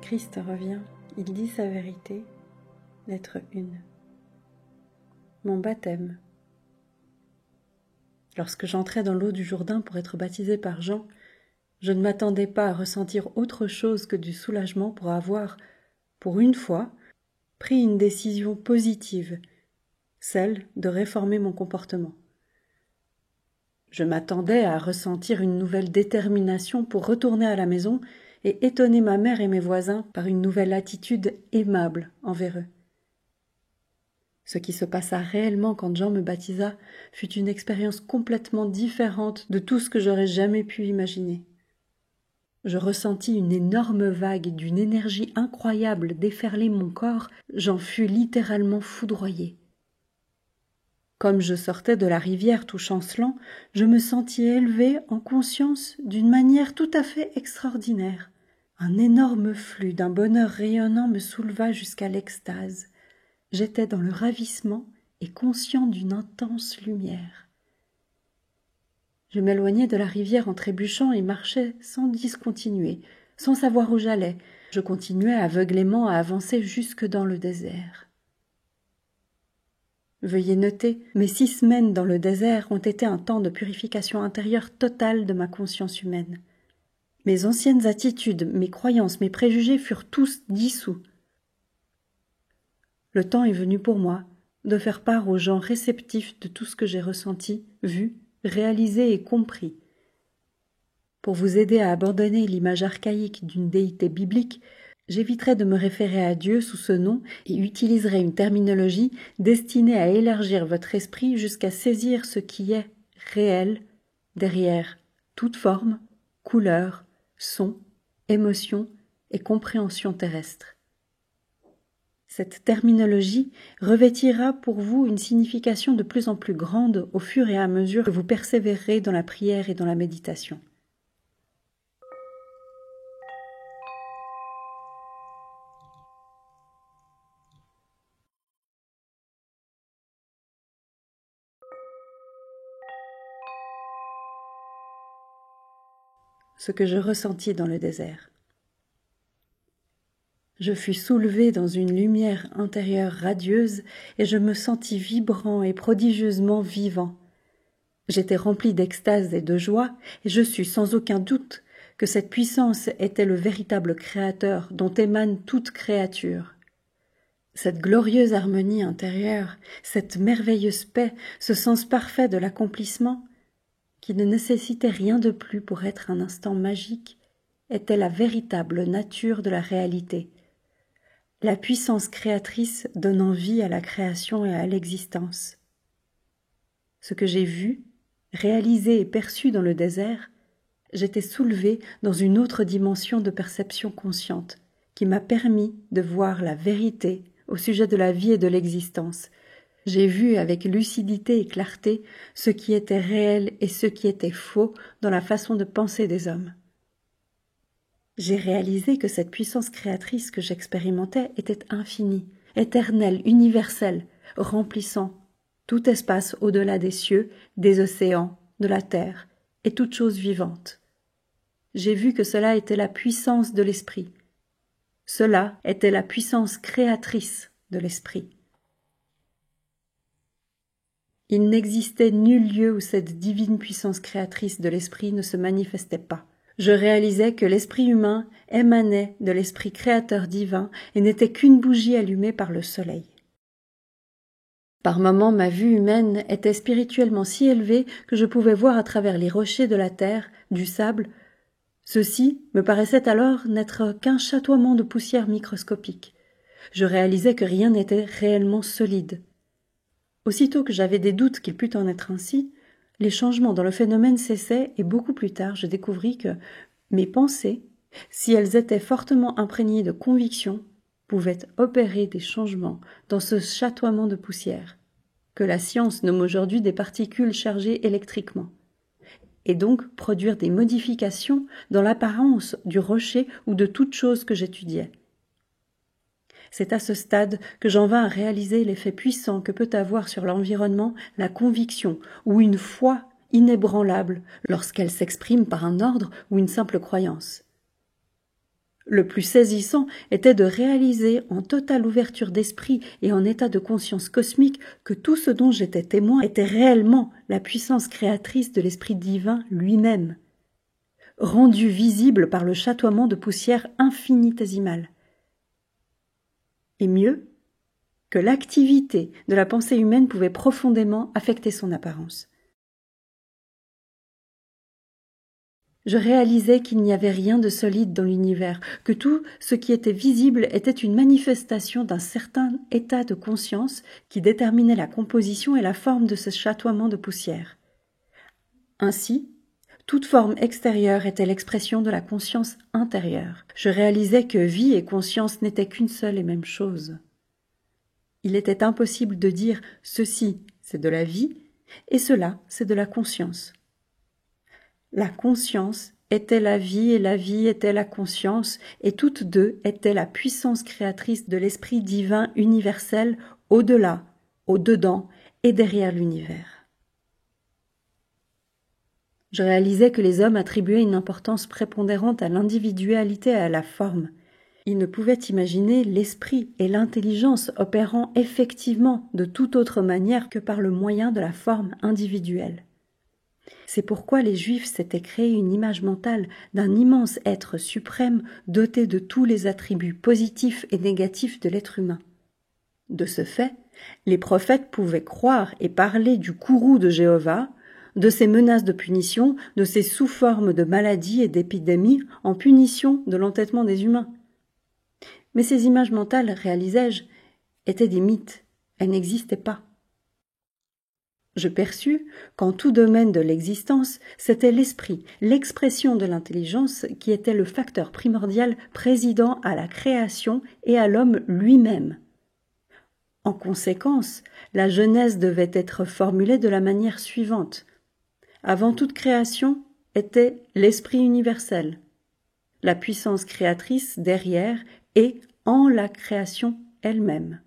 Christ revient, il dit sa vérité, lettre 1. Mon baptême. Lorsque j'entrais dans l'eau du Jourdain pour être baptisé par Jean, je ne m'attendais pas à ressentir autre chose que du soulagement pour avoir, pour une fois, pris une décision positive, celle de réformer mon comportement. Je m'attendais à ressentir une nouvelle détermination pour retourner à la maison et étonner ma mère et mes voisins par une nouvelle attitude aimable envers eux. Ce qui se passa réellement quand Jean me baptisa fut une expérience complètement différente de tout ce que j'aurais jamais pu imaginer. Je ressentis une énorme vague d'une énergie incroyable déferler mon corps, j'en fus littéralement foudroyé. Comme je sortais de la rivière tout chancelant, je me sentis élevé en conscience d'une manière tout à fait extraordinaire. Un énorme flux d'un bonheur rayonnant me souleva jusqu'à l'extase. J'étais dans le ravissement et conscient d'une intense lumière. Je m'éloignais de la rivière en trébuchant et marchais sans discontinuer, sans savoir où j'allais. Je continuais aveuglément à avancer jusque dans le désert. Veuillez noter, mes 6 semaines dans le désert ont été un temps de purification intérieure totale de ma conscience humaine. Mes anciennes attitudes, mes croyances, mes préjugés furent tous dissous. Le temps est venu pour moi de faire part aux gens réceptifs de tout ce que j'ai ressenti, vu, réalisé et compris. Pour vous aider à abandonner l'image archaïque d'une déité biblique, j'éviterai de me référer à Dieu sous ce nom et utiliserai une terminologie destinée à élargir votre esprit jusqu'à saisir ce qui est réel derrière toute forme, couleur, son, émotion et compréhension terrestre. Cette terminologie revêtira pour vous une signification de plus en plus grande au fur et à mesure que vous persévérerez dans la prière et dans la méditation. Ce que je ressentis dans le désert. Je fus soulevé dans une lumière intérieure radieuse et je me sentis vibrant et prodigieusement vivant. J'étais rempli d'extase et de joie et je sus sans aucun doute que cette puissance était le véritable créateur dont émane toute créature. Cette glorieuse harmonie intérieure, cette merveilleuse paix, ce sens parfait de l'accomplissement, qui ne nécessitait rien de plus pour être un instant magique, était la véritable nature de la réalité. La puissance créatrice donnant vie à la création et à l'existence. Ce que j'ai vu, réalisé et perçu dans le désert, j'étais soulevé dans une autre dimension de perception consciente qui m'a permis de voir la vérité au sujet de la vie et de l'existence. J'ai vu avec lucidité et clarté ce qui était réel et ce qui était faux dans la façon de penser des hommes. J'ai réalisé que cette puissance créatrice que j'expérimentais était infinie, éternelle, universelle, remplissant tout espace au-delà des cieux, des océans, de la terre et toute chose vivante. J'ai vu que cela était la puissance de l'esprit. Cela était la puissance créatrice de l'esprit. Il n'existait nul lieu où cette divine puissance créatrice de l'esprit ne se manifestait pas. Je réalisais que l'esprit humain émanait de l'esprit créateur divin et n'était qu'une bougie allumée par le soleil. Par moments, ma vue humaine était spirituellement si élevée que je pouvais voir à travers les rochers de la terre, du sable. Ceci me paraissait alors n'être qu'un chatoiement de poussière microscopique. Je réalisais que rien n'était réellement solide. Aussitôt que j'avais des doutes qu'il pût en être ainsi, les changements dans le phénomène cessaient et beaucoup plus tard je découvris que mes pensées, si elles étaient fortement imprégnées de conviction, pouvaient opérer des changements dans ce chatoiement de poussière, que la science nomme aujourd'hui des particules chargées électriquement, et donc produire des modifications dans l'apparence du rocher ou de toute chose que j'étudiais. C'est à ce stade que j'en vins à réaliser l'effet puissant que peut avoir sur l'environnement la conviction ou une foi inébranlable lorsqu'elle s'exprime par un ordre ou une simple croyance. Le plus saisissant était de réaliser en totale ouverture d'esprit et en état de conscience cosmique que tout ce dont j'étais témoin était réellement la puissance créatrice de l'esprit divin lui-même, rendu visible par le chatoiement de poussière infinitésimale. Et mieux, que l'activité de la pensée humaine pouvait profondément affecter son apparence. Je réalisais qu'il n'y avait rien de solide dans l'univers, que tout ce qui était visible était une manifestation d'un certain état de conscience qui déterminait la composition et la forme de ce chatoiement de poussière. Ainsi, toute forme extérieure était l'expression de la conscience intérieure. Je réalisais que vie et conscience n'étaient qu'une seule et même chose. Il était impossible de dire « ceci, c'est de la vie » et « cela, c'est de la conscience ». La conscience était la vie et la vie était la conscience, et toutes deux étaient la puissance créatrice de l'esprit divin universel au-delà, au-dedans et derrière l'univers. Je réalisais que les hommes attribuaient une importance prépondérante à l'individualité et à la forme. Ils ne pouvaient imaginer l'esprit et l'intelligence opérant effectivement de toute autre manière que par le moyen de la forme individuelle. C'est pourquoi les Juifs s'étaient créé une image mentale d'un immense être suprême doté de tous les attributs positifs et négatifs de l'être humain. De ce fait, les prophètes pouvaient croire et parler du courroux de Jéhovah, de ses menaces de punition, de ses sous-formes de maladies et d'épidémies en punition de l'entêtement des humains. Mais ces images mentales, réalisais-je, étaient des mythes, elles n'existaient pas. Je perçus qu'en tout domaine de l'existence, c'était l'esprit, l'expression de l'intelligence qui était le facteur primordial présidant à la création et à l'homme lui-même. En conséquence, la genèse devait être formulée de la manière suivante. Avant toute création était l'esprit universel, la puissance créatrice derrière et en la création elle-même.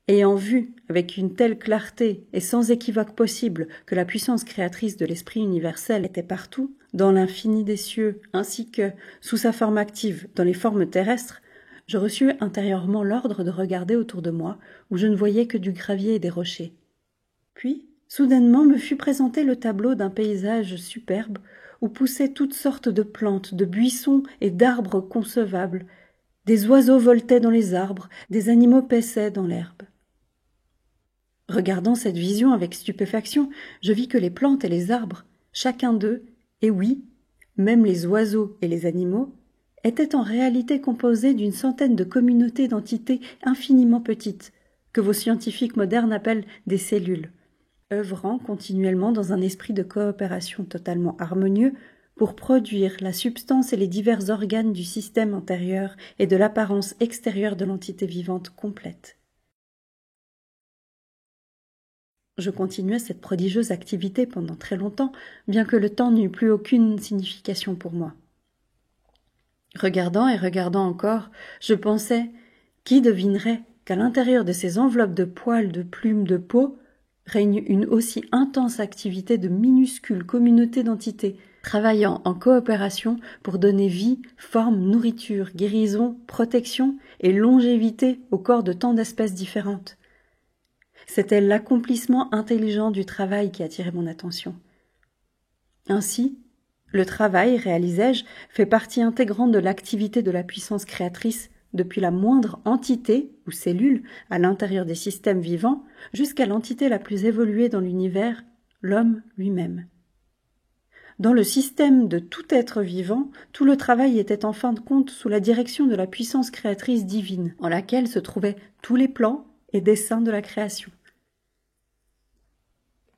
Ayant vu avec une telle clarté et sans équivoque possible que la puissance créatrice de l'esprit universel était partout, dans l'infini des cieux, ainsi que, sous sa forme active, dans les formes terrestres, je reçus intérieurement l'ordre de regarder autour de moi, où je ne voyais que du gravier et des rochers. Puis, soudainement me fut présenté le tableau d'un paysage superbe, où poussaient toutes sortes de plantes, de buissons et d'arbres concevables. Des oiseaux voltaient dans les arbres, des animaux paissaient dans l'herbe. Regardant cette vision avec stupéfaction, je vis que les plantes et les arbres, chacun d'eux, et oui, même les oiseaux et les animaux, étaient en réalité composés d'une centaine de communautés d'entités infiniment petites, que vos scientifiques modernes appellent des cellules, œuvrant continuellement dans un esprit de coopération totalement harmonieux pour produire la substance et les divers organes du système intérieur et de l'apparence extérieure de l'entité vivante complète. Je continuai cette prodigieuse activité pendant très longtemps, bien que le temps n'eût plus aucune signification pour moi. Regardant et regardant encore, je pensais, qui devinerait qu'à l'intérieur de ces enveloppes de poils, de plumes, de peau, règne une aussi intense activité de minuscules communautés d'entités, travaillant en coopération pour donner vie, forme, nourriture, guérison, protection et longévité au corps de tant d'espèces différentes. C'était l'accomplissement intelligent du travail qui attirait mon attention. Ainsi, le travail, réalisais-je, fait partie intégrante de l'activité de la puissance créatrice depuis la moindre entité ou cellule à l'intérieur des systèmes vivants jusqu'à l'entité la plus évoluée dans l'univers, l'homme lui-même. Dans le système de tout être vivant, tout le travail était en fin de compte sous la direction de la puissance créatrice divine, en laquelle se trouvaient tous les plans et desseins de la création.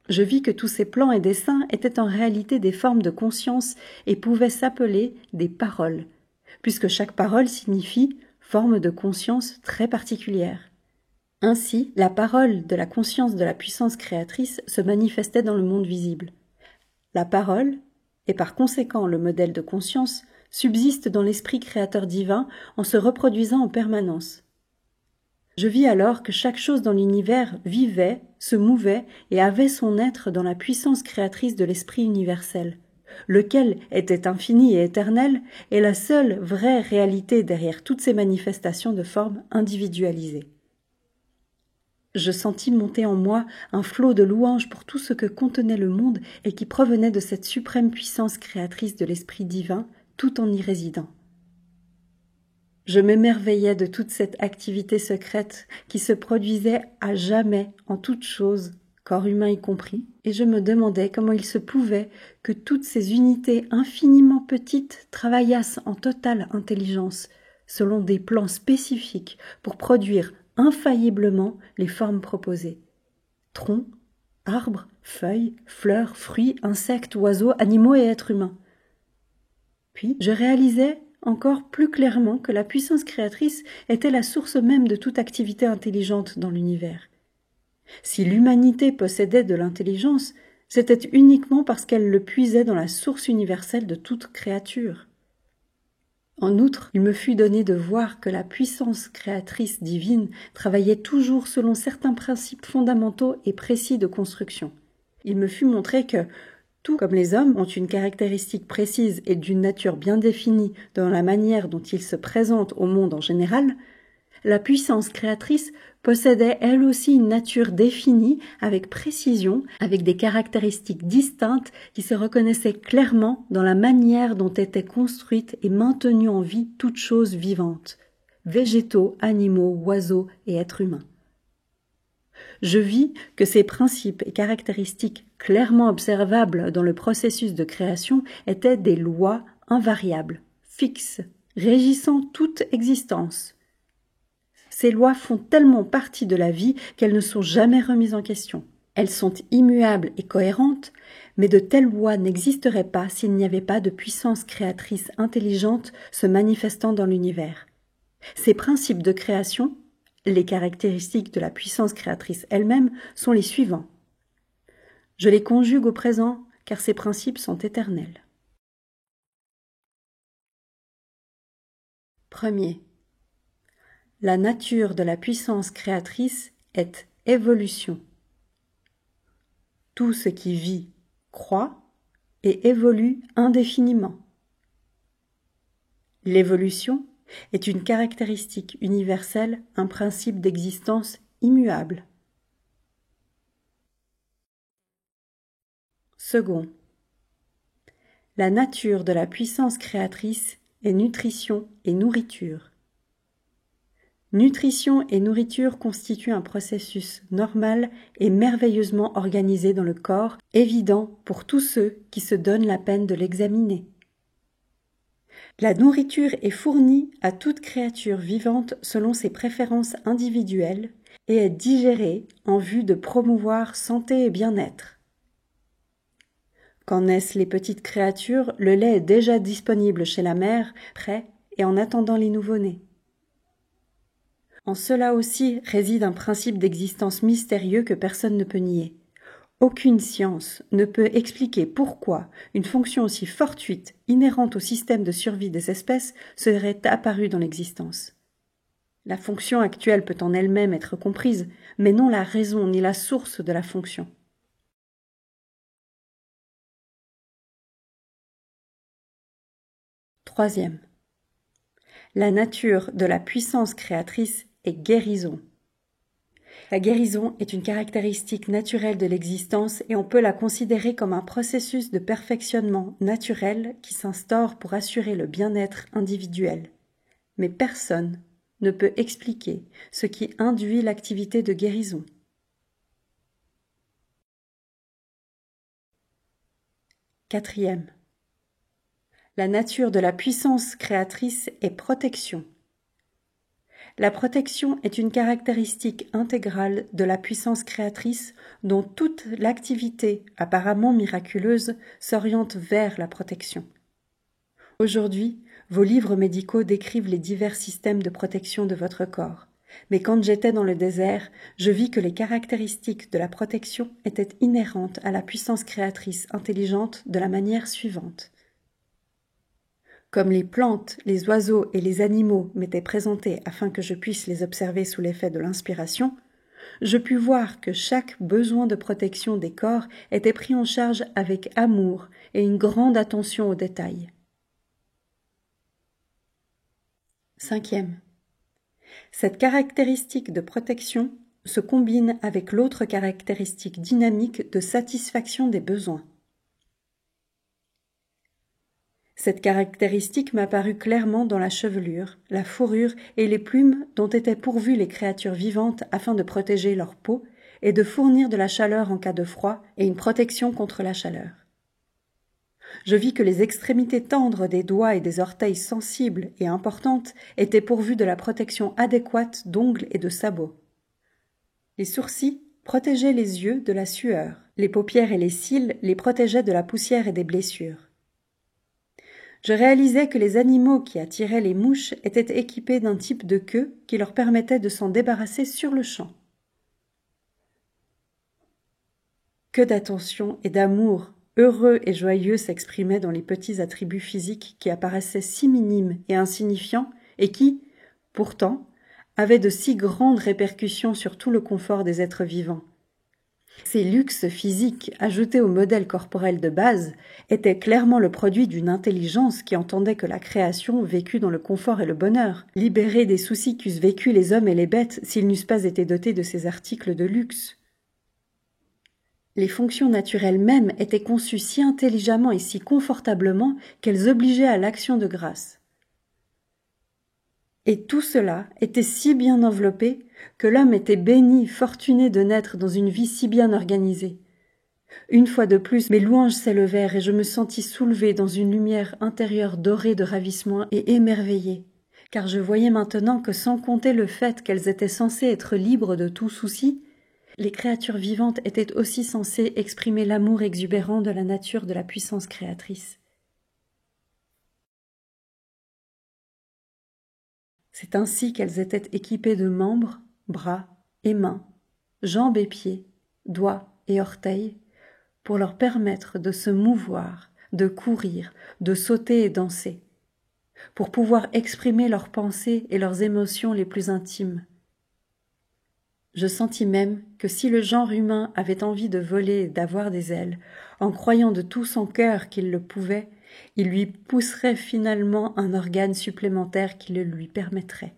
Je vis que tous ces plans et desseins étaient en réalité des formes de conscience et pouvaient s'appeler des paroles, puisque chaque parole signifie forme de conscience très particulière. Ainsi, la parole de la conscience de la puissance créatrice se manifestait dans le monde visible. La parole, et par conséquent le modèle de conscience, subsiste dans l'esprit créateur divin en se reproduisant en permanence. Je vis alors que chaque chose dans l'univers vivait, se mouvait et avait son être dans la puissance créatrice de l'esprit universel. lequel était infini et éternel, est la seule vraie réalité derrière toutes ces manifestations de formes individualisées. Je sentis monter en moi un flot de louanges pour tout ce que contenait le monde et qui provenait de cette suprême puissance créatrice de l'Esprit divin, tout en y résidant. Je m'émerveillais de toute cette activité secrète qui se produisait à jamais en toutes choses, corps humain y compris, et je me demandais comment il se pouvait que toutes ces unités infiniment petites travaillassent en totale intelligence, selon des plans spécifiques pour produire infailliblement les formes proposées. Troncs, arbres, feuilles, fleurs, fruits, insectes, oiseaux, animaux et êtres humains. Puis je réalisais encore plus clairement que la puissance créatrice était la source même de toute activité intelligente dans l'univers. Si l'humanité possédait de l'intelligence, c'était uniquement parce qu'elle le puisait dans la source universelle de toute créature. En outre, il me fut donné de voir que la puissance créatrice divine travaillait toujours selon certains principes fondamentaux et précis de construction. Il me fut montré que, tout comme les hommes ont une caractéristique précise et d'une nature bien définie dans la manière dont ils se présentent au monde en général, la puissance créatrice possédait elle aussi une nature définie avec précision, avec des caractéristiques distinctes qui se reconnaissaient clairement dans la manière dont étaient construites et maintenues en vie toutes choses vivantes, végétaux, animaux, oiseaux et êtres humains. Je vis que ces principes et caractéristiques clairement observables dans le processus de création étaient des lois invariables, fixes, régissant toute existence. Ces lois font tellement partie de la vie qu'elles ne sont jamais remises en question. Elles sont immuables et cohérentes, mais de telles lois n'existeraient pas s'il n'y avait pas de puissance créatrice intelligente se manifestant dans l'univers. Ces principes de création, les caractéristiques de la puissance créatrice elle-même, sont les suivants. Je les conjugue au présent car ces principes sont éternels. Premier. La nature de la puissance créatrice est évolution. Tout ce qui vit croît et évolue indéfiniment. L'évolution est une caractéristique universelle, un principe d'existence immuable. Second, la nature de la puissance créatrice est nutrition et nourriture. Nutrition et nourriture constituent un processus normal et merveilleusement organisé dans le corps, évident pour tous ceux qui se donnent la peine de l'examiner. La nourriture est fournie à toute créature vivante selon ses préférences individuelles et est digérée en vue de promouvoir santé et bien-être. Quand naissent les petites créatures, le lait est déjà disponible chez la mère, prêt et en attendant les nouveau-nés. En cela aussi réside un principe d'existence mystérieux que personne ne peut nier. Aucune science ne peut expliquer pourquoi une fonction aussi fortuite, inhérente au système de survie des espèces, serait apparue dans l'existence. La fonction actuelle peut en elle-même être comprise, mais non la raison ni la source de la fonction. Troisième. La nature de la puissance créatrice est guérison. La guérison est une caractéristique naturelle de l'existence et on peut la considérer comme un processus de perfectionnement naturel qui s'instaure pour assurer le bien-être individuel. Mais personne ne peut expliquer ce qui induit l'activité de guérison. Quatrième. La nature de la puissance créatrice est protection. La protection est une caractéristique intégrale de la puissance créatrice dont toute l'activité, apparemment miraculeuse, s'oriente vers la protection. Aujourd'hui, vos livres médicaux décrivent les divers systèmes de protection de votre corps. Mais quand j'étais dans le désert, je vis que les caractéristiques de la protection étaient inhérentes à la puissance créatrice intelligente de la manière suivante. Comme les plantes, les oiseaux et les animaux m'étaient présentés afin que je puisse les observer sous l'effet de l'inspiration, je pus voir que chaque besoin de protection des corps était pris en charge avec amour et une grande attention aux détails. 5e. Cette caractéristique de protection se combine avec l'autre caractéristique dynamique de satisfaction des besoins. Cette caractéristique m'apparut clairement dans la chevelure, la fourrure et les plumes dont étaient pourvues les créatures vivantes afin de protéger leur peau et de fournir de la chaleur en cas de froid et une protection contre la chaleur. Je vis que les extrémités tendres des doigts et des orteils sensibles et importantes étaient pourvues de la protection adéquate d'ongles et de sabots. Les sourcils protégeaient les yeux de la sueur, les paupières et les cils les protégeaient de la poussière et des blessures. Je réalisais que les animaux qui attiraient les mouches étaient équipés d'un type de queue qui leur permettait de s'en débarrasser sur le champ. Que d'attention et d'amour heureux et joyeux s'exprimaient dans les petits attributs physiques qui apparaissaient si minimes et insignifiants et qui, pourtant, avaient de si grandes répercussions sur tout le confort des êtres vivants. Ces luxes physiques, ajoutés au modèle corporel de base, étaient clairement le produit d'une intelligence qui entendait que la création vécut dans le confort et le bonheur, libérée des soucis qu'eussent vécu les hommes et les bêtes s'ils n'eussent pas été dotés de ces articles de luxe. Les fonctions naturelles mêmes étaient conçues si intelligemment et si confortablement qu'elles obligeaient à l'action de grâce. Et tout cela était si bien enveloppé que l'homme était béni, fortuné de naître dans une vie si bien organisée. Une fois de plus, mes louanges s'élevèrent et je me sentis soulevée dans une lumière intérieure dorée de ravissement et émerveillée, car je voyais maintenant que sans compter le fait qu'elles étaient censées être libres de tout souci, les créatures vivantes étaient aussi censées exprimer l'amour exubérant de la nature de la puissance créatrice. C'est ainsi qu'elles étaient équipées de membres, bras et mains, jambes et pieds, doigts et orteils, pour leur permettre de se mouvoir, de courir, de sauter et danser, pour pouvoir exprimer leurs pensées et leurs émotions les plus intimes. Je sentis même que si le genre humain avait envie de voler et d'avoir des ailes, en croyant de tout son cœur qu'il le pouvait, il lui pousserait finalement un organe supplémentaire qui le lui permettrait.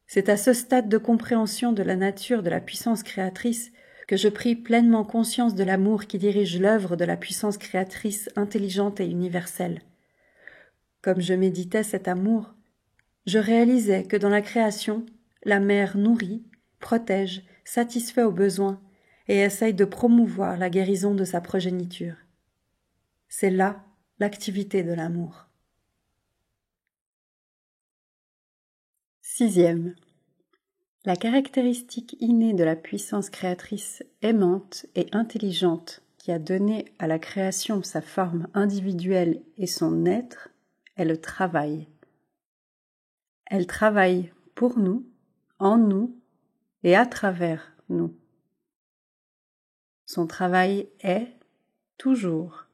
C'est à ce stade de compréhension de la nature de la puissance créatrice que je pris pleinement conscience de l'amour qui dirige l'œuvre de la puissance créatrice intelligente et universelle. Comme je méditais cet amour, je réalisais que dans la création, la mère nourrit, protège, satisfait aux besoins et essaye de promouvoir la guérison de sa progéniture. C'est là l'activité de l'amour. 6e. La caractéristique innée de la puissance créatrice aimante et intelligente qui a donné à la création sa forme individuelle et son être est le travail. Elle travaille pour nous, en nous et à travers nous. Son travail est toujours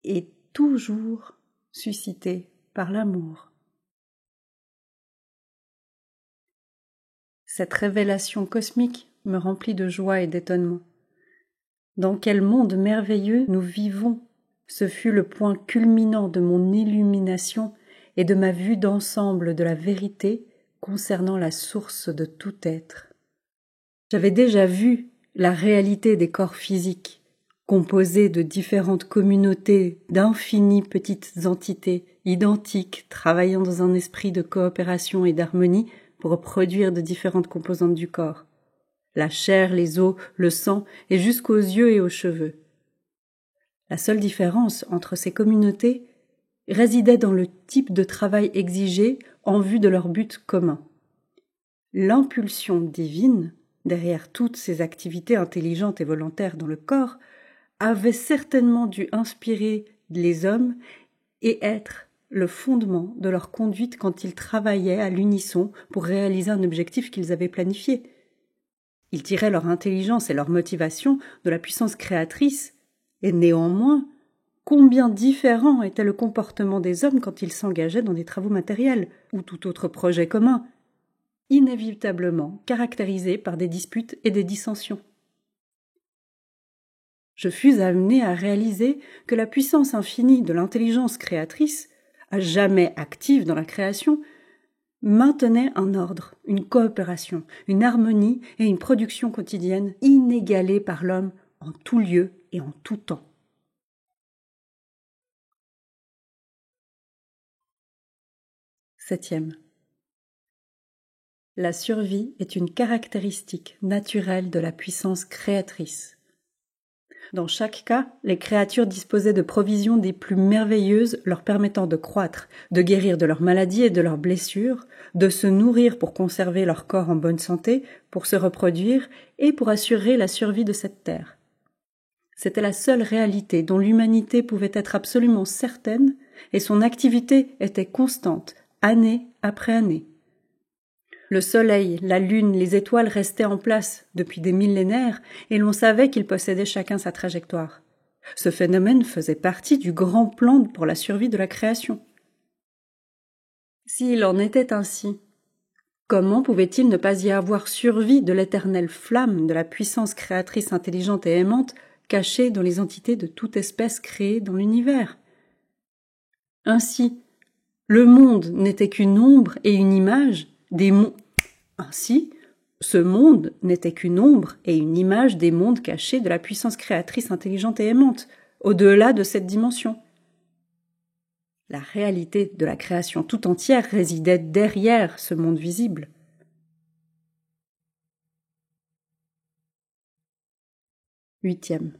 et toujours suscité par l'amour. Cette révélation cosmique me remplit de joie et d'étonnement. Dans quel monde merveilleux nous vivons! Ce fut le point culminant de mon illumination et de ma vue d'ensemble de la vérité concernant la source de tout être. J'avais déjà vu la réalité des corps physiques, composés de différentes communautés, d'infinies petites entités, identiques, travaillant dans un esprit de coopération et d'harmonie pour produire de différentes composantes du corps. La chair, les os, le sang et jusqu'aux yeux et aux cheveux. La seule différence entre ces communautés résidait dans le type de travail exigé en vue de leur but commun. L'impulsion divine, derrière toutes ces activités intelligentes et volontaires dans le corps, avait certainement dû inspirer les hommes et être le fondement de leur conduite quand ils travaillaient à l'unisson pour réaliser un objectif qu'ils avaient planifié. Ils tiraient leur intelligence et leur motivation de la puissance créatrice, et néanmoins, combien différent était le comportement des hommes quand ils s'engageaient dans des travaux matériels ou tout autre projet commun. inévitablement caractérisée par des disputes et des dissensions. Je fus amené à réaliser que la puissance infinie de l'intelligence créatrice, à jamais active dans la création, maintenait un ordre, une coopération, une harmonie et une production quotidienne inégalées par l'homme en tout lieu et en tout temps. Septième. La survie est une caractéristique naturelle de la puissance créatrice. Dans chaque cas, les créatures disposaient de provisions des plus merveilleuses leur permettant de croître, de guérir de leurs maladies et de leurs blessures, de se nourrir pour conserver leur corps en bonne santé, pour se reproduire et pour assurer la survie de cette terre. C'était la seule réalité dont l'humanité pouvait être absolument certaine et son activité était constante, année après année. Le soleil, la lune, les étoiles restaient en place depuis des millénaires et l'on savait qu'ils possédaient chacun sa trajectoire. Ce phénomène faisait partie du grand plan pour la survie de la création. S'il en était ainsi, comment pouvait-il ne pas y avoir survie de l'éternelle flamme de la puissance créatrice intelligente et aimante cachée dans les entités de toute espèce créée dans l'univers? Ainsi, le monde n'était qu'une ombre et une image Ainsi, ce monde n'était qu'une ombre et une image des mondes cachés de la puissance créatrice intelligente et aimante, au-delà de cette dimension. La réalité de la création tout entière résidait derrière ce monde visible. Huitième.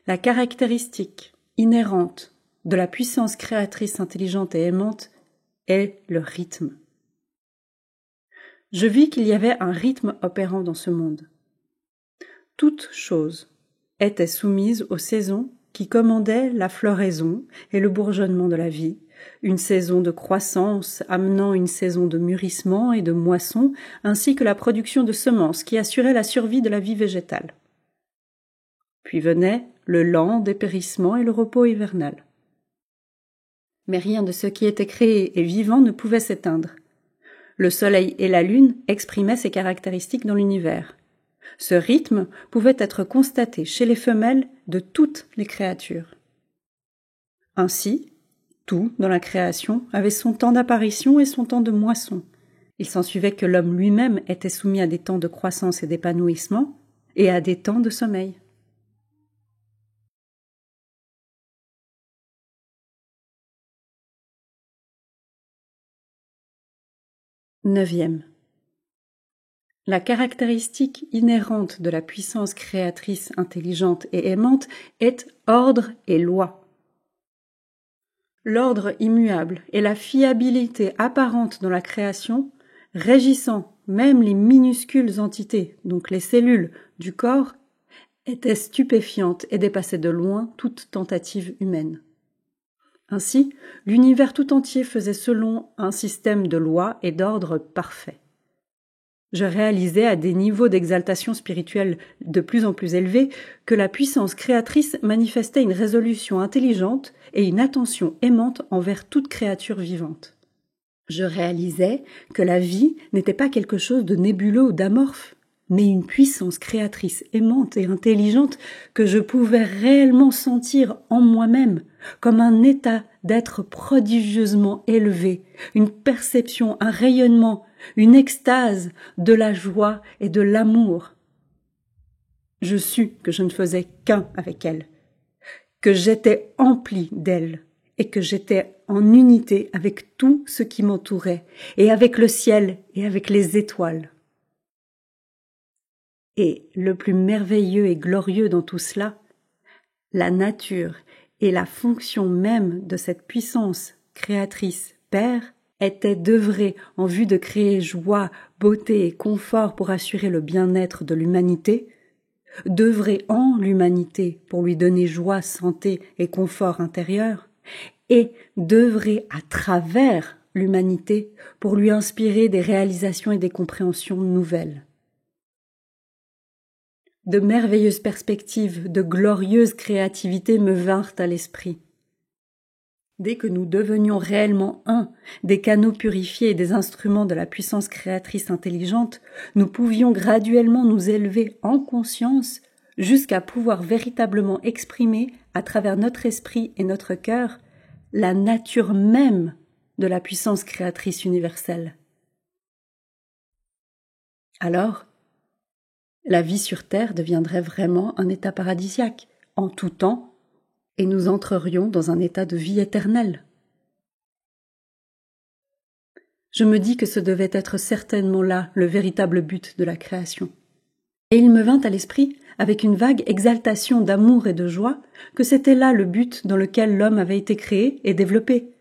La caractéristique inhérente de la puissance créatrice intelligente et aimante est le rythme. Je vis qu'il y avait un rythme opérant dans ce monde. Toute chose était soumise aux saisons qui commandaient la floraison et le bourgeonnement de la vie, une saison de croissance amenant une saison de mûrissement et de moisson, ainsi que la production de semences qui assurait la survie de la vie végétale. Puis venait le lent dépérissement et le repos hivernal. Mais rien de ce qui était créé et vivant ne pouvait s'éteindre. Le soleil et la lune exprimaient ces caractéristiques dans l'univers. Ce rythme pouvait être constaté chez les femelles de toutes les créatures. Ainsi, tout dans la création avait son temps d'apparition et son temps de moisson. Il s'ensuivait que l'homme lui-même était soumis à des temps de croissance et d'épanouissement et à des temps de sommeil. Neuvième. La caractéristique inhérente de la puissance créatrice intelligente et aimante est ordre et loi. L'ordre immuable et la fiabilité apparente dans la création, régissant même les minuscules entités, donc les cellules du corps, étaient stupéfiantes et dépassaient de loin toute tentative humaine. Ainsi, l'univers tout entier faisait selon un système de lois et d'ordre parfait. Je réalisais à des niveaux d'exaltation spirituelle de plus en plus élevés que la puissance créatrice manifestait une résolution intelligente et une attention aimante envers toute créature vivante. Je réalisais que la vie n'était pas quelque chose de nébuleux ou d'amorphe, mais une puissance créatrice aimante et intelligente que je pouvais réellement sentir en moi-même, comme un état d'être prodigieusement élevé, une perception, un rayonnement, une extase de la joie et de l'amour. Je sus que je ne faisais qu'un avec elle, que j'étais empli d'elle et que j'étais en unité avec tout ce qui m'entourait, et avec le ciel et avec les étoiles. Et le plus merveilleux et glorieux dans tout cela, la nature et la fonction même de cette puissance créatrice Père était d'œuvrer en vue de créer joie, beauté et confort pour assurer le bien-être de l'humanité, d'œuvrer en l'humanité pour lui donner joie, santé et confort intérieur, et d'œuvrer à travers l'humanité pour lui inspirer des réalisations et des compréhensions nouvelles. De merveilleuses perspectives, de glorieuses créativités me vinrent à l'esprit. Dès que nous devenions réellement un, des canaux purifiés et des instruments de la puissance créatrice intelligente, nous pouvions graduellement nous élever en conscience jusqu'à pouvoir véritablement exprimer, à travers notre esprit et notre cœur, la nature même de la puissance créatrice universelle. Alors, la vie sur Terre deviendrait vraiment un état paradisiaque, en tout temps, et nous entrerions dans un état de vie éternelle. Je me dis que ce devait être certainement là le véritable but de la création. Et il me vint à l'esprit, avec une vague exaltation d'amour et de joie, que c'était là le but dans lequel l'homme avait été créé et développé.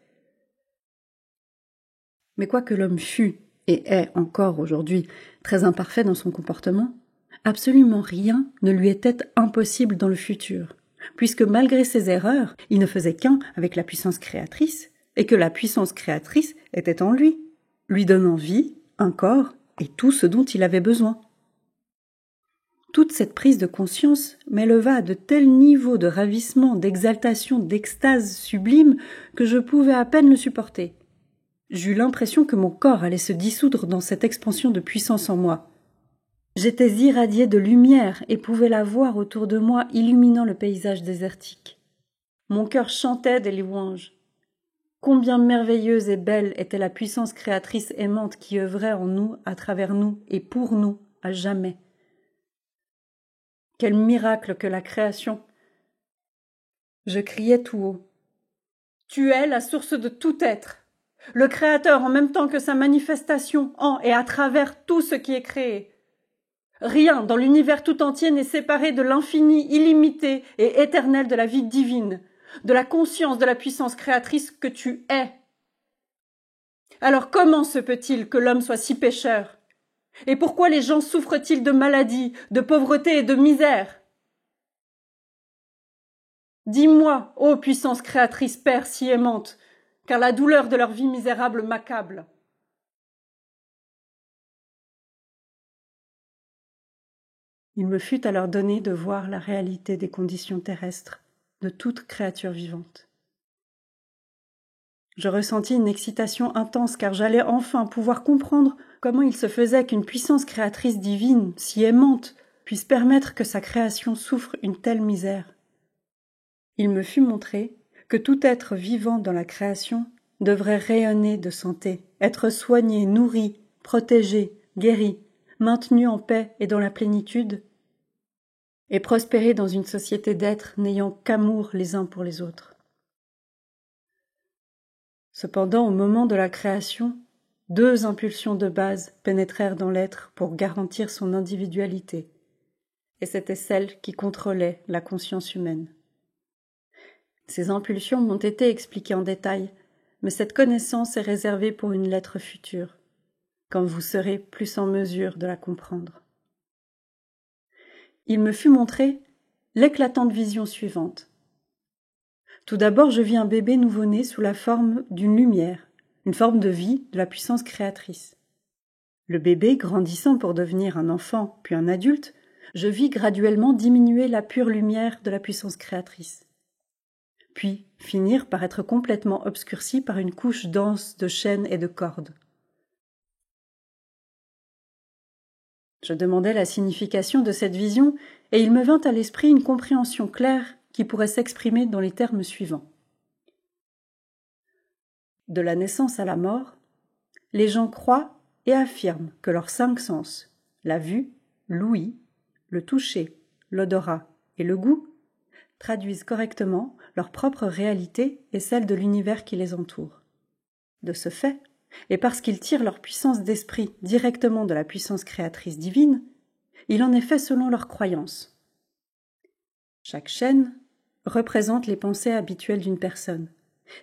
Mais quoique l'homme fût, et est encore aujourd'hui, très imparfait dans son comportement, absolument rien ne lui était impossible dans le futur, puisque malgré ses erreurs, il ne faisait qu'un avec la puissance créatrice, et que la puissance créatrice était en lui donnant vie, un corps et tout ce dont il avait besoin. Toute cette prise de conscience m'éleva à de tels niveaux de ravissement, d'exaltation, d'extase sublime que je pouvais à peine le supporter. J'eus l'impression que mon corps allait se dissoudre dans cette expansion de puissance en moi. J'étais irradié de lumière et pouvais la voir autour de moi illuminant le paysage désertique. Mon cœur chantait des louanges. Combien merveilleuse et belle était la puissance créatrice aimante qui œuvrait en nous, à travers nous et pour nous, à jamais. Quel miracle que la création! Je criais tout haut. Tu es la source de tout être, le Créateur en même temps que sa manifestation en et à travers tout ce qui est créé. Rien dans l'univers tout entier n'est séparé de l'infini illimité et éternel de la vie divine, de la conscience de la puissance créatrice que tu es. Alors comment se peut-il que l'homme soit si pécheur? Et pourquoi les gens souffrent-ils de maladies, de pauvreté et de misère? Dis-moi, ô puissance créatrice Père si aimante, car la douleur de leur vie misérable m'accable. Il me fut alors donné de voir la réalité des conditions terrestres de toute créature vivante. Je ressentis une excitation intense car j'allais enfin pouvoir comprendre comment il se faisait qu'une puissance créatrice divine, si aimante, puisse permettre que sa création souffre une telle misère. Il me fut montré que tout être vivant dans la création devrait rayonner de santé, être soigné, nourri, protégé, guéri, maintenu en paix et dans la plénitude, et prospérer dans une société d'êtres n'ayant qu'amour les uns pour les autres. Cependant, au moment de la création, 2 impulsions de base pénétrèrent dans l'être pour garantir son individualité, et c'était celle qui contrôlait la conscience humaine. Ces impulsions m'ont été expliquées en détail, mais cette connaissance est réservée pour une lettre future, quand vous serez plus en mesure de la comprendre. Il me fut montré l'éclatante vision suivante. Tout d'abord, je vis un bébé nouveau-né sous la forme d'une lumière, une forme de vie de la puissance créatrice. Le bébé, grandissant pour devenir un enfant puis un adulte, je vis graduellement diminuer la pure lumière de la puissance créatrice, puis finir par être complètement obscurci par une couche dense de chaînes et de cordes. Je demandai la signification de cette vision et il me vint à l'esprit une compréhension claire qui pourrait s'exprimer dans les termes suivants. De la naissance à la mort, les gens croient et affirment que leurs 5 sens, la vue, l'ouïe, le toucher, l'odorat et le goût, traduisent correctement leur propre réalité et celle de l'univers qui les entoure. De ce fait, et parce qu'ils tirent leur puissance d'esprit directement de la puissance créatrice divine, il en est fait selon leurs croyances. Chaque chaîne représente les pensées habituelles d'une personne,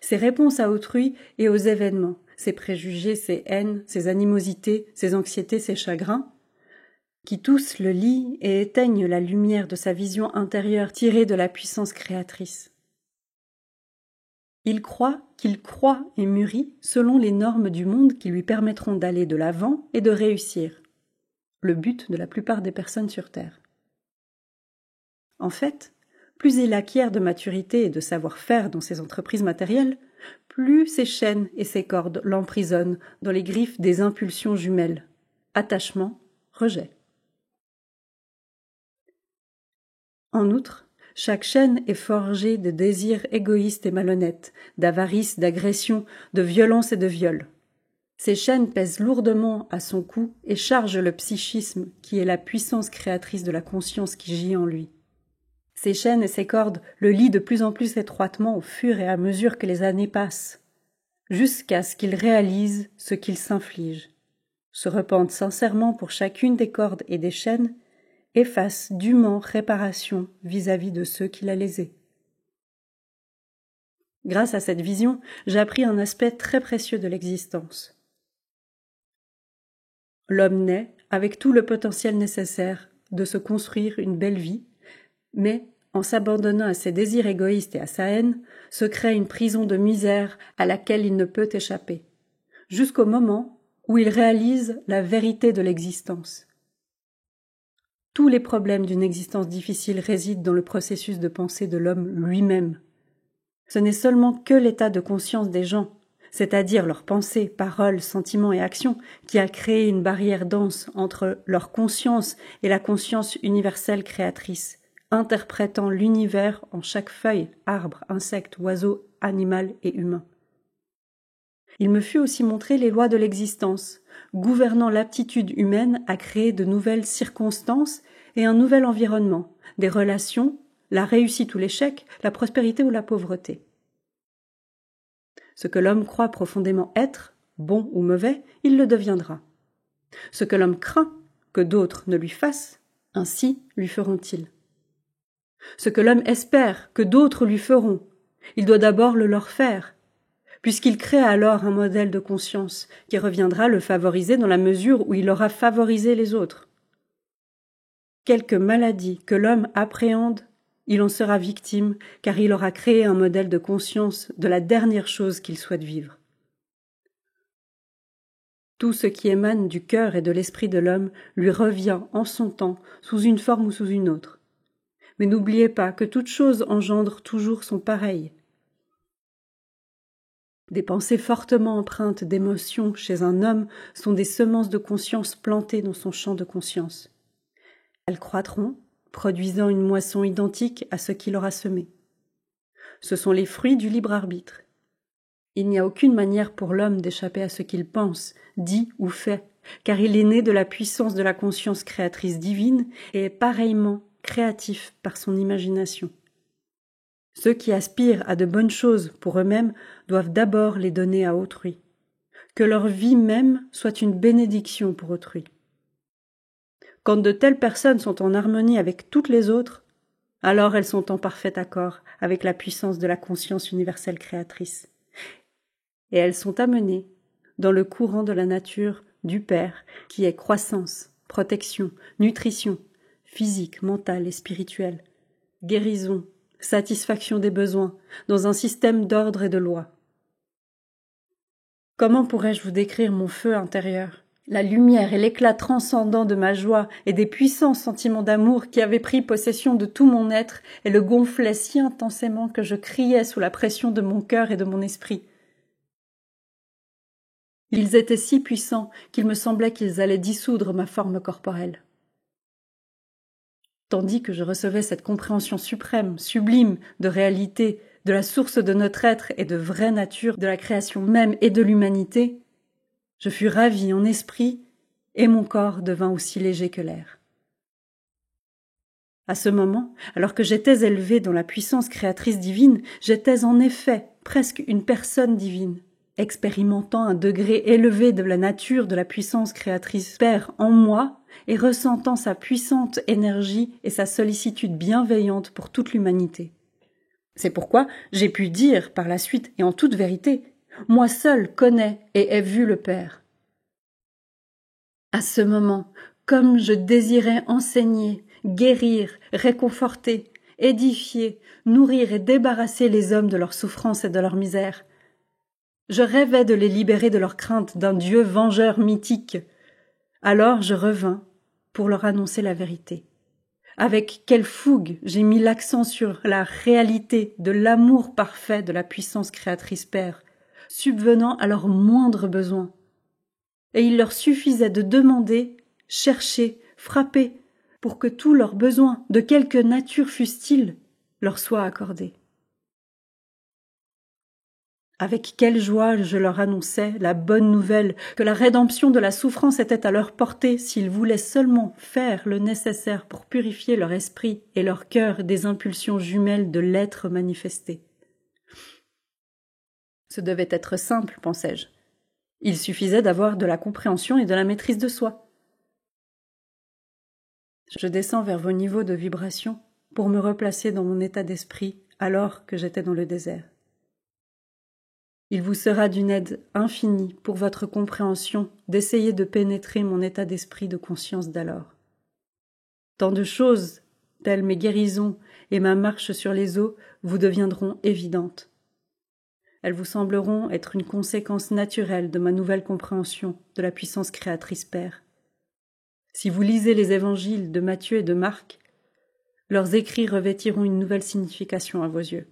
ses réponses à autrui et aux événements, ses préjugés, ses haines, ses animosités, ses anxiétés, ses chagrins, qui tous le lient et éteignent la lumière de sa vision intérieure tirée de la puissance créatrice. Il croit qu'il croît et mûrit selon les normes du monde qui lui permettront d'aller de l'avant et de réussir, le but de la plupart des personnes sur Terre. En fait, plus il acquiert de maturité et de savoir-faire dans ses entreprises matérielles, plus ses chaînes et ses cordes l'emprisonnent dans les griffes des impulsions jumelles. Attachement, rejet. En outre, chaque chaîne est forgée de désirs égoïstes et malhonnêtes, d'avarice, d'agression, de violence et de viol. Ces chaînes pèsent lourdement à son cou et chargent le psychisme, qui est la puissance créatrice de la conscience qui gît en lui. Ces chaînes et ces cordes le lient de plus en plus étroitement au fur et à mesure que les années passent, jusqu'à ce qu'il réalise ce qu'il s'inflige, se repente sincèrement pour chacune des cordes et des chaînes, et fasse dûment réparation vis-à-vis de ceux qu'il a lésés. Grâce à cette vision, j'ai appris un aspect très précieux de l'existence. L'homme naît avec tout le potentiel nécessaire de se construire une belle vie, mais, en s'abandonnant à ses désirs égoïstes et à sa haine, se crée une prison de misère à laquelle il ne peut échapper, jusqu'au moment où il réalise la vérité de l'existence. Tous les problèmes d'une existence difficile résident dans le processus de pensée de l'homme lui-même. Ce n'est seulement que l'état de conscience des gens, c'est-à-dire leurs pensées, paroles, sentiments et actions, qui a créé une barrière dense entre leur conscience et la conscience universelle créatrice, interprétant l'univers en chaque feuille, arbre, insecte, oiseau, animal et humain. Il me fut aussi montré les lois de l'existence, gouvernant l'aptitude humaine à créer de nouvelles circonstances et un nouvel environnement, des relations, la réussite ou l'échec, la prospérité ou la pauvreté. Ce que l'homme croit profondément être, bon ou mauvais, il le deviendra. Ce que l'homme craint que d'autres ne lui fassent, ainsi lui feront-ils. Ce que l'homme espère que d'autres lui feront, il doit d'abord le leur faire, puisqu'il crée alors un modèle de conscience qui reviendra le favoriser dans la mesure où il aura favorisé les autres. Quelque maladie que l'homme appréhende, il en sera victime, car il aura créé un modèle de conscience de la dernière chose qu'il souhaite vivre. Tout ce qui émane du cœur et de l'esprit de l'homme lui revient en son temps, sous une forme ou sous une autre. Mais n'oubliez pas que toute chose engendre toujours son pareil. Des pensées fortement empreintes d'émotions chez un homme sont des semences de conscience plantées dans son champ de conscience. Elles croîtront, produisant une moisson identique à ce qu'il aura semé. Ce sont les fruits du libre arbitre. Il n'y a aucune manière pour l'homme d'échapper à ce qu'il pense, dit ou fait, car il est né de la puissance de la conscience créatrice divine et est pareillement créatif par son imagination. Ceux qui aspirent à de bonnes choses pour eux-mêmes doivent d'abord les donner à autrui. Que leur vie même soit une bénédiction pour autrui. Quand de telles personnes sont en harmonie avec toutes les autres, alors elles sont en parfait accord avec la puissance de la conscience universelle créatrice. Et elles sont amenées dans le courant de la nature du Père, qui est croissance, protection, nutrition, physique, mentale et spirituelle, guérison, satisfaction des besoins, dans un système d'ordre et de loi. Comment pourrais-je vous décrire mon feu intérieur, la lumière et l'éclat transcendant de ma joie et des puissants sentiments d'amour qui avaient pris possession de tout mon être et le gonflaient si intensément que je criais sous la pression de mon cœur et de mon esprit. Ils étaient si puissants qu'il me semblait qu'ils allaient dissoudre ma forme corporelle. Tandis que je recevais cette compréhension suprême, sublime, de réalité, de la source de notre être et de vraie nature, de la création même et de l'humanité, je fus ravie en esprit et mon corps devint aussi léger que l'air. À ce moment, alors que j'étais élevée dans la puissance créatrice divine, j'étais en effet presque une personne divine, expérimentant un degré élevé de la nature de la puissance créatrice Père en moi et ressentant sa puissante énergie et sa sollicitude bienveillante pour toute l'humanité. C'est pourquoi j'ai pu dire par la suite et en toute vérité, moi seul connais et ai vu le Père. À ce moment, comme je désirais enseigner, guérir, réconforter, édifier, nourrir et débarrasser les hommes de leurs souffrances et de leur misère, je rêvais de les libérer de leur crainte d'un Dieu vengeur mythique. Alors je revins pour leur annoncer la vérité. Avec quelle fougue j'ai mis l'accent sur la réalité de l'amour parfait de la puissance créatrice Père, subvenant à leurs moindres besoins. Et il leur suffisait de demander, chercher, frapper, pour que tous leurs besoins, de quelque nature fussent-ils, leur soient accordés. Avec quelle joie je leur annonçais la bonne nouvelle que la rédemption de la souffrance était à leur portée s'ils voulaient seulement faire le nécessaire pour purifier leur esprit et leur cœur des impulsions jumelles de l'être manifesté. Ce devait être simple, pensais-je. Il suffisait d'avoir de la compréhension et de la maîtrise de soi. Je descends vers vos niveaux de vibration pour me replacer dans mon état d'esprit alors que j'étais dans le désert. Il vous sera d'une aide infinie pour votre compréhension d'essayer de pénétrer mon état d'esprit de conscience d'alors. Tant de choses, telles mes guérisons et ma marche sur les eaux, vous deviendront évidentes. Elles vous sembleront être une conséquence naturelle de ma nouvelle compréhension de la puissance créatrice Père. Si vous lisez les évangiles de Matthieu et de Marc, leurs écrits revêtiront une nouvelle signification à vos yeux.